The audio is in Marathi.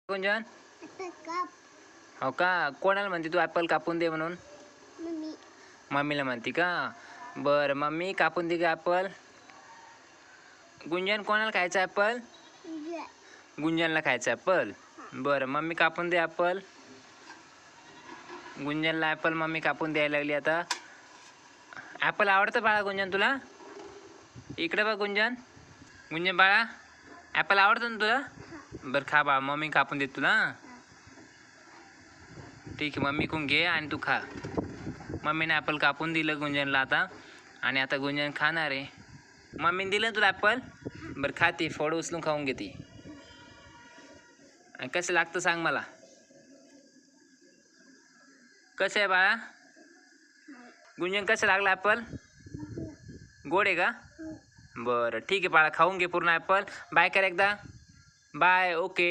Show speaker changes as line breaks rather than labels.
गुंजन
काप
हो का कोणाला म्हणते तू ॲपल कापून दे म्हणून?
मम्मी
मम्मीला म्हणते का? बरं मम्मी कापून दे का ॲपल? गुंजन कोणाला खायचं ॲपल? गुंजनला खायचं ॲपल. बरं मम्मी कापून दे ॲपल. गुंजनला ॲपल मम्मी कापून द्यायला लागली आता. ॲपल आवडतं बाळा गुंजन तुला? इकडे बघ गुंजन. गुंजन बाळा ॲपल आवडतं ना तुला? बरं खा बाळा मम्मी कापून देत तुला. ठीक आहे मम्मी कोण घे आणि तू खा. मम्मीने ॲपल कापून दिलं गुंजनला आता आणि आता गुंजन खाणार आहे. मम्मीने दिलं ना तुला ॲपल? बरं खाते फोड उचलून खाऊन घेते. आणि कसं लागतं सांग मला. कसं आहे बाळा? गुंजन कसं लागलं ॲपल? गोड आहे का? बरं ठीक आहे बाळा खाऊन घे पूर्ण ॲपल. बाय कर एकदा. Bye okay.